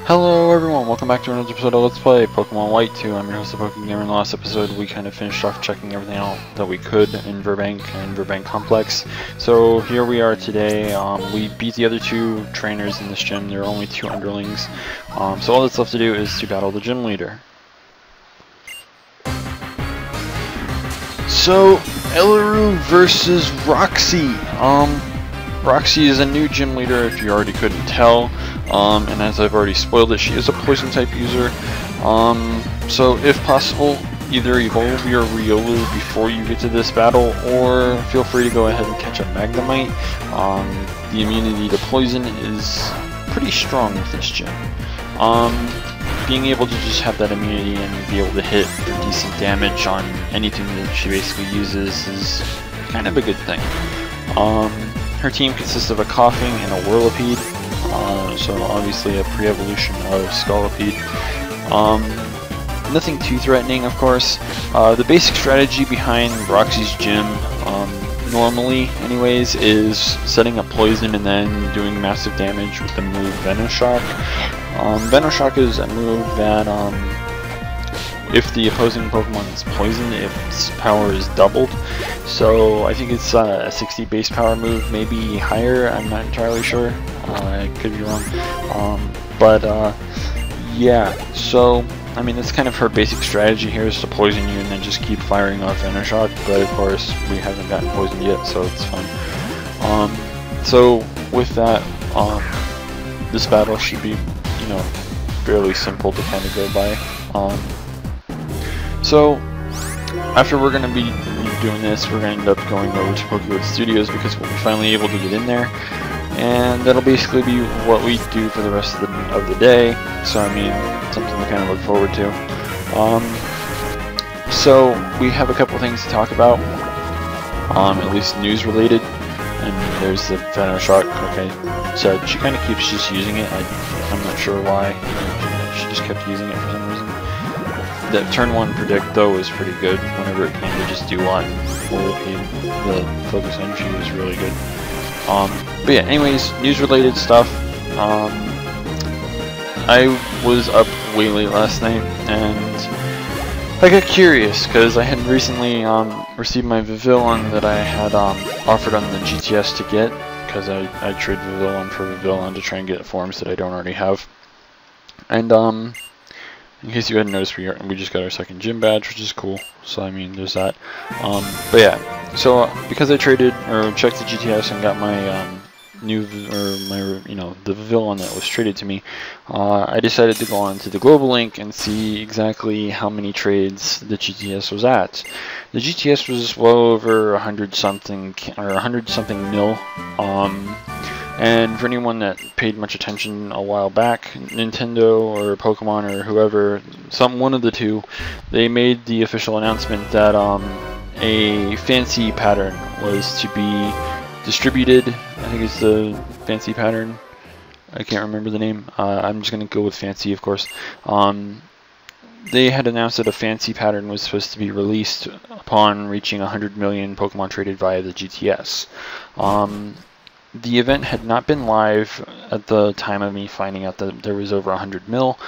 Hello everyone, welcome back to another episode of Let's Play Pokemon White 2. I'm your host, ThePikaWu. In the last episode, we kind of finished off checking everything out that we could in Virbank and Virbank Complex. So here we are today. We beat the other two trainers in this gym. There are only two underlings. So all that's left to do is to battle the gym leader. So, Elaru versus Roxie. Roxie is a new gym leader, if you already couldn't tell. And as I've already spoiled it, she is a poison type user. So if possible, either evolve your Riolu before you get to this battle, or feel free to go ahead and catch up Magnemite. The immunity to poison is pretty strong with this gym. Being able to just have that immunity and be able to hit decent damage on anything that she basically uses is kind of a good thing. Her team consists of a Coughing and a Whirlipede. So obviously a pre-evolution of Scolipede. Nothing too threatening, of course. The basic strategy behind Roxie's gym, normally anyways, is setting up poison and then doing massive damage with the move Venoshock. Venoshock is a move that if the opposing Pokemon is poisoned, its power is doubled. So I think it's a 60 base power move, maybe higher, I'm not entirely sure. I could be wrong. Yeah, so I mean that's kind of her basic strategy here, is to poison you and then just keep firing off Venoshock, but of course we haven't gotten poisoned yet, so it's fine. So with that, this battle should be, you know, fairly simple to kind of go by. So after we're going to be doing this, we're going to end up going over to Pokewood Studios because we'll be finally able to get in there. And that'll basically be what we do for the rest of the day. So I mean, something to kind of look forward to. So we have a couple things to talk about, at least news related. And there's the Venoshock. Okay, so she kind of keeps just using it. I'm not sure why. She just kept using it for some reason. That turn 1 predict though was pretty good. Whenever it came to just do what, the focus energy was really good. But yeah, anyways, news related stuff. I was up way late last night and I got curious because I had recently received my Vivillon that I had offered on the GTS to get, because I traded Vivillon for Vivillon to try and get forms that I don't already have. And in case you hadn't noticed, we just got our second gym badge, which is cool. So I mean, there's that. But yeah, so because I traded or checked the GTS and got my the Vivillon that was traded to me, I decided to go on to the global link and see exactly how many trades the GTS was at. The GTS was well over 100 something mil. And for anyone that paid much attention a while back, Nintendo or Pokemon or whoever, one of the two, they made the official announcement that a fancy pattern was to be distributed. I think it's the fancy pattern. I can't remember the name. I'm just going to go with fancy, of course. They had announced that a fancy pattern was supposed to be released upon reaching 100 million Pokemon traded via the GTS. The event had not been live at the time of me finding out that there was over 100 mil,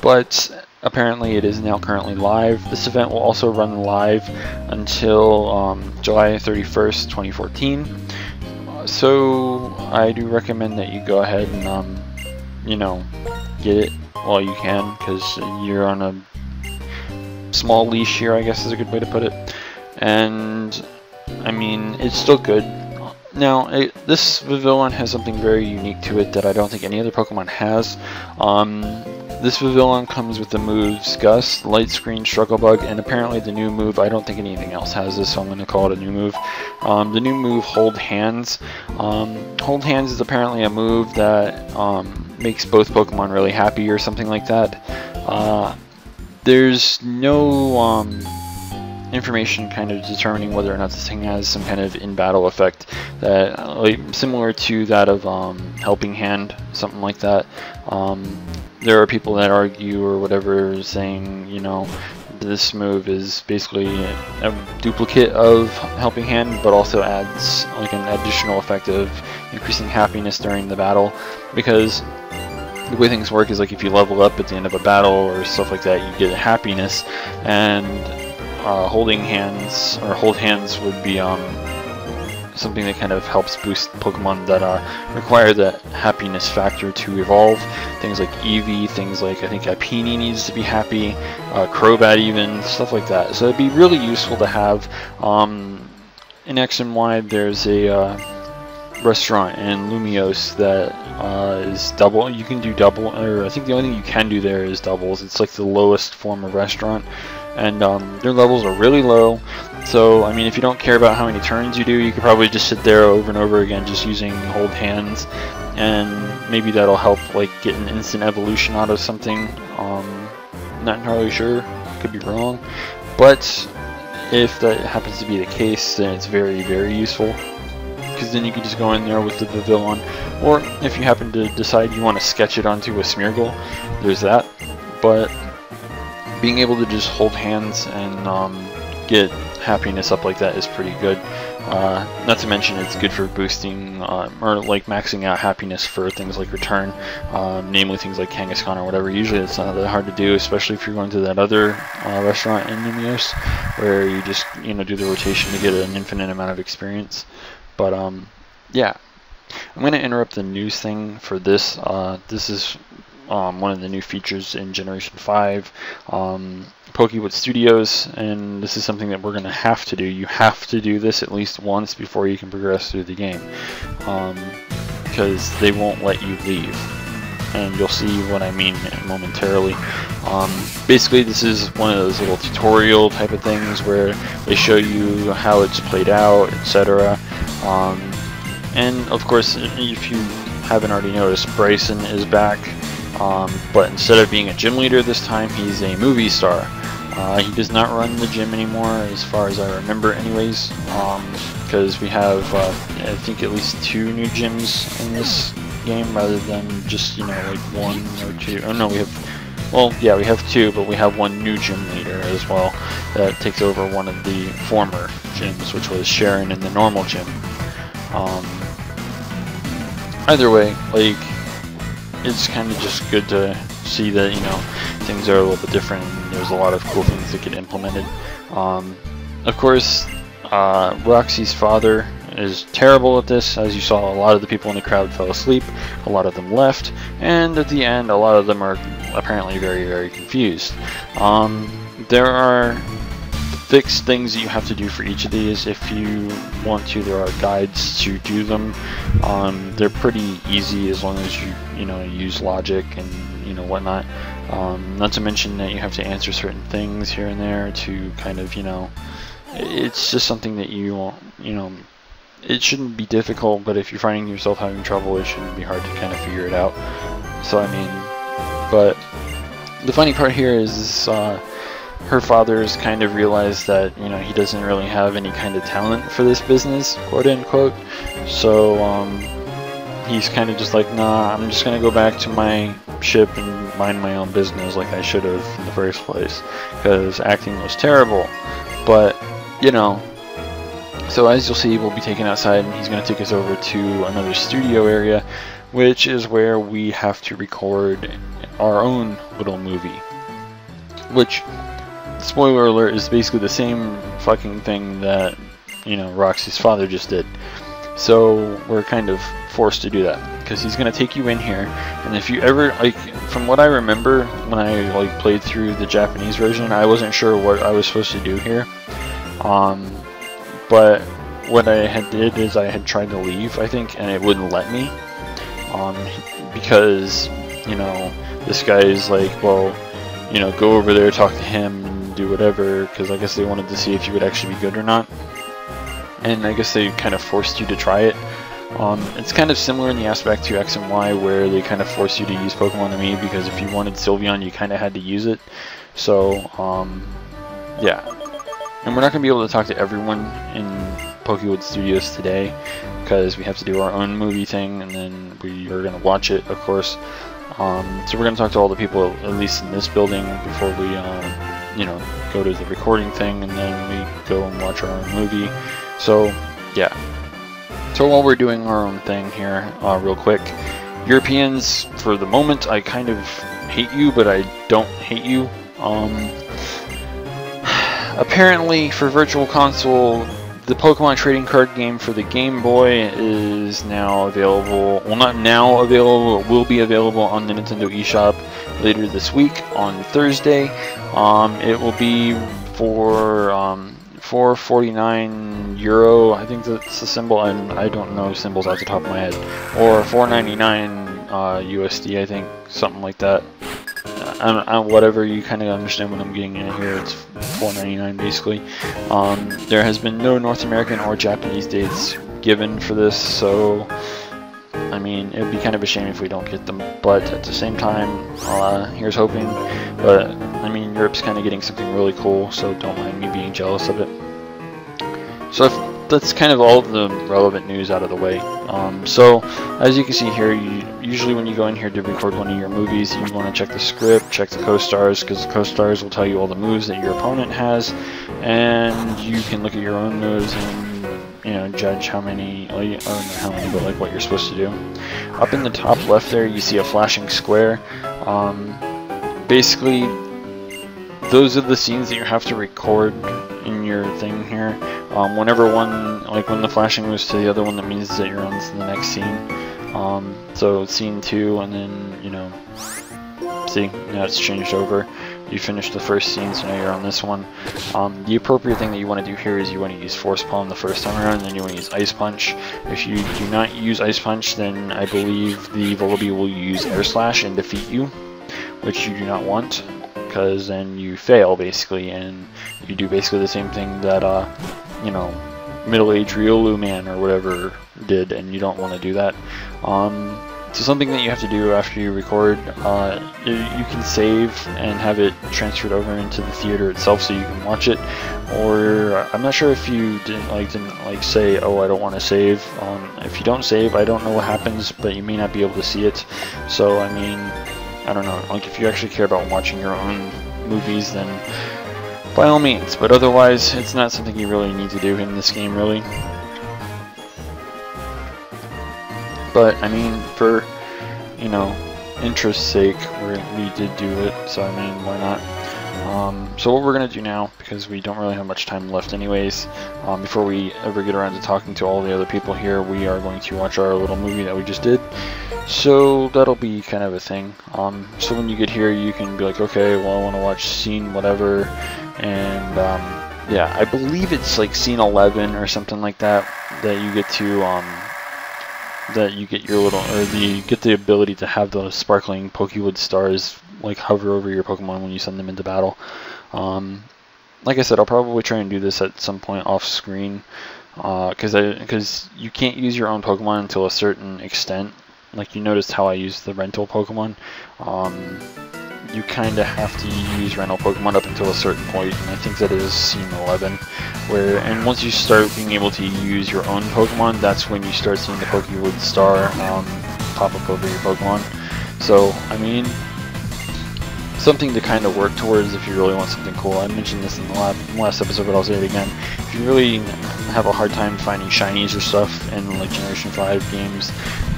but apparently it is now currently live. This event will also run live until July 31st, 2014. So I do recommend that you go ahead and, you know, get it while you can, because you're on a small leash here, I guess is a good way to put it. And I mean, it's still good. Now, this Vivillon has something very unique to it that I don't think any other Pokemon has. This Vivillon comes with the moves Gust, Light Screen, Struggle Bug, and apparently the new move, I don't think anything else has this, so I'm going to call it a new move. The new move, Hold Hands. Hold Hands is apparently a move that makes both Pokemon really happy or something like that. There's no information kind of determining whether or not this thing has some kind of in-battle effect that similar to that of Helping Hand, something like that. There are people that argue or whatever, saying, you know, this move is basically a duplicate of Helping Hand, but also adds like an additional effect of increasing happiness during the battle, because the way things work is like if you level up at the end of a battle or stuff like that, you get happiness, and holding hands or hold hands would be something that kind of helps boost Pokemon that require that happiness factor to evolve. Things like Eevee, things like I think Apini needs to be happy, Crobat even, stuff like that. So it'd be really useful to have. In X and Y, there's a restaurant in Lumiose that is double. You can do double, or I think the only thing you can do there is doubles. It's like the lowest form of restaurant, and their levels are really low. So I mean, if you don't care about how many turns you do, you could probably just sit there over and over again just using hold hands, and maybe that'll help like get an instant evolution out of something. Not entirely sure, could be wrong, but if that happens to be the case, then it's very, very useful, because then you can just go in there with the Pavilion, or if you happen to decide you want to sketch it onto a Smeargle, there's that. But being able to just hold hands and get happiness up like that is pretty good. Not to mention it's good for boosting or like maxing out happiness for things like return, namely things like Kangaskhan or whatever. Usually it's not that hard to do, especially if you're going to that other restaurant in Lumiose where you just do the rotation to get an infinite amount of experience. But yeah, I'm going to interrupt the news thing for this. This is one of the new features in Generation 5. Pokewood Studios, and this is something that we're going to have to do. You have to do this at least once before you can progress through the game, because they won't let you leave, and you'll see what I mean momentarily. Basically, this is one of those little tutorial type of things where they show you how it's played out, etc. And of course, if you haven't already noticed, Bryson is back. But instead of being a gym leader this time, he's a movie star. He does not run the gym anymore, as far as I remember anyways, because we have, I think, at least 2 new gyms in this game, rather than just, like 1 or 2. Oh no, we have, well, yeah, we have 2, but we have 1 new gym leader as well, that takes over one of the former gyms, which was Sharon in the normal gym. Either way, like, it's kind of just good to see that, things are a little bit different, and there's a lot of cool things that get implemented. Of course, Roxie's father is terrible at this. As you saw, a lot of the people in the crowd fell asleep, a lot of them left, and at the end, a lot of them are apparently very, very confused. There are fixed things that you have to do for each of these. If you want to, there are guides to do them. They're pretty easy as long as you use logic and whatnot. Not to mention that you have to answer certain things here and there to kind of it's just something that it shouldn't be difficult, but if you're finding yourself having trouble, it shouldn't be hard to kind of figure it out. So I mean, but the funny part here is her father's kind of realized that he doesn't really have any kind of talent for this business, quote unquote. So he's kind of just like, nah, I'm just gonna go back to my ship and mind my own business like I should have in the first place, because acting was terrible. But so as you'll see, we'll be taken outside, and he's gonna take us over to another studio area, which is where we have to record our own little movie, which, spoiler alert, is basically the same fucking thing that Roxie's father just did. So we're kind of forced to do that, because he's gonna take you in here, and if you ever, like, from what I remember when I played through the Japanese version, I wasn't sure what I was supposed to do here. But what I did is I had tried to leave, I think, and it wouldn't let me, because this guy is like, well, go over there, talk to him, and do whatever, because I guess they wanted to see if you would actually be good or not. And I guess they kind of forced you to try it. It's kind of similar in the aspect to X and Y, where they kind of force you to use Pokemon to me, because if you wanted Sylveon, you kind of had to use it. So, yeah. And we're not going to be able to talk to everyone in Pokewood Studios today, because we have to do our own movie thing, and then we are going to watch it, of course. So we're going to talk to all the people, at least in this building, before we, go to the recording thing, and then we go and watch our own movie. So, yeah. So while we're doing our own thing here, real quick, Europeans, for the moment, I kind of hate you, but I don't hate you. Apparently, for Virtual Console, the Pokemon trading card game for the Game Boy is now available. Well, not now available, it will be available on the Nintendo eShop later this week on Thursday. It will be for €4.49, I think that's the symbol, and I don't know symbols off the top of my head, or $4.99 USD, I think, something like that. Whatever, you kind of understand what I'm getting in here. It's $4.99 basically. There has been no North American or Japanese dates given for this, so I mean, it would be kind of a shame if we don't get them, but at the same time, here's hoping. But I mean, Europe's kind of getting something really cool, so don't mind me being jealous of it. So that's kind of all the relevant news out of the way. So as you can see here, usually when you go in here to record one of your movies, you want to check the script, check the co-stars, because the co-stars will tell you all the moves that your opponent has, and you can look at your own moves and, you know, judge how many, or not how many, but like what you're supposed to do. Up in the top left there, you see a flashing square. Basically, those are the scenes that you have to record in your thing here. Whenever one, like when the flashing moves to the other one, that means that you're on to the next scene. So scene 2, and then, you know, see, now it's changed over. You finished the first scene, so now you're on this one. The appropriate thing that you want to do here is you want to use Force Palm the first time around, and then you want to use Ice Punch. If you do not use Ice Punch, then I believe the Volibee will use Air Slash and defeat you, which you do not want, because then you fail basically, and you do basically the same thing that you know, middle-aged Riolu man or whatever did, and you don't want to do that. So something that you have to do after you record, you can save and have it transferred over into the theater itself so you can watch it, or I'm not sure if you didn't say, oh, I don't want to save. If you don't save, I don't know what happens, but you may not be able to see it. So I mean, I don't know, like if you actually care about watching your own movies, then by all means, but otherwise it's not something you really need to do in this game, really. But I mean, for, you know, interest's sake, we did do it, so I mean, why not? So what we're going to do now, because we don't really have much time left anyways, before we ever get around to talking to all the other people here, we are going to watch our little movie that we just did. So that'll be kind of a thing. So when you get here, you can be like, okay, well, I want to watch scene whatever, and yeah, I believe it's like scene 11 or something like that, that you get to, that you get your little, or you get the ability to have those sparkling Pokewood stars like hover over your Pokemon when you send them into battle. Like I said, I'll probably try and do this at some point off screen, because you can't use your own Pokemon until a certain extent. Like you noticed how I used the rental Pokemon. You kind of have to use rental Pokemon up until a certain point, and I think that is scene 11. And once you start being able to use your own Pokemon, that's when you start seeing the Pokewood star pop up over your Pokemon. So, I mean, something to kind of work towards if you really want something cool. I mentioned this in the last episode, but I'll say it again. If you really have a hard time finding shinies or stuff in like Generation 5 games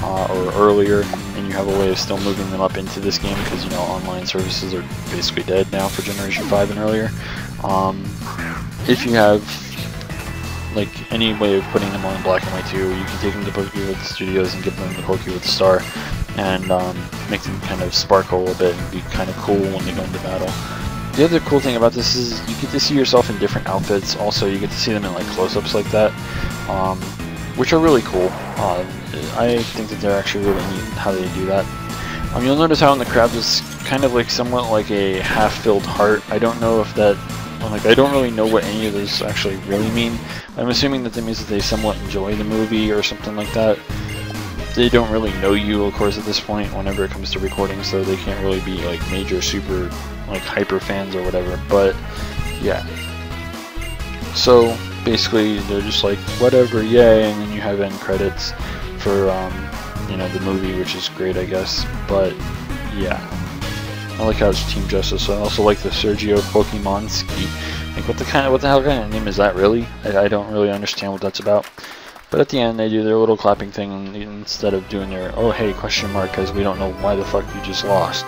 or earlier, and you have a way of still moving them up into this game, because, you know, online services are basically dead now for Generation 5 and earlier. If you have like any way of putting them on Black and White 2, you can take them to Pokewood Studios and give them the Pokewood Star, and make them kind of sparkle a bit and be kind of cool when they go into battle. The other cool thing about this is you get to see yourself in different outfits. Also, you get to see them in like close-ups like that, which are really cool. I think that they're actually really neat how they do that. You'll notice how in the crab is kind of like somewhat like a half-filled heart. I don't know if that, like, I don't really know what any of those actually really mean. I'm assuming that means that they somewhat enjoy the movie or something like that. They don't really know you, of course, at this point whenever it comes to recording, so they can't really be like major, super, like hyper fans or whatever, but yeah. So basically they're just like, whatever, yay, and then you have end credits for, you know, the movie, which is great, I guess, but yeah. I like how it's Team Justice. I also like the Sergio Pokemonski. Like, what the hell kind of name is that, really? I don't really understand what that's about. But at the end, they do their little clapping thing instead of doing their, oh hey, question mark, because we don't know why the fuck you just lost,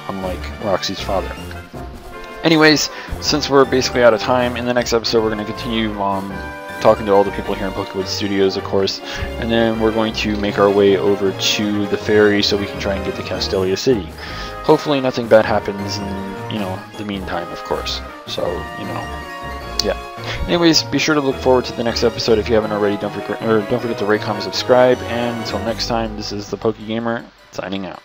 unlike Roxie's father. Anyways, since we're basically out of time, in the next episode we're going to continue talking to all the people here in Pokewood Studios, of course, and then we're going to make our way over to the ferry so we can try and get to Castelia City. Hopefully nothing bad happens in, you know, the meantime, of course. So, you know, yeah. Anyways, be sure to look forward to the next episode if you haven't already. Don't forget to rate, comment, subscribe, and until next time, this is the PokeGamer signing out.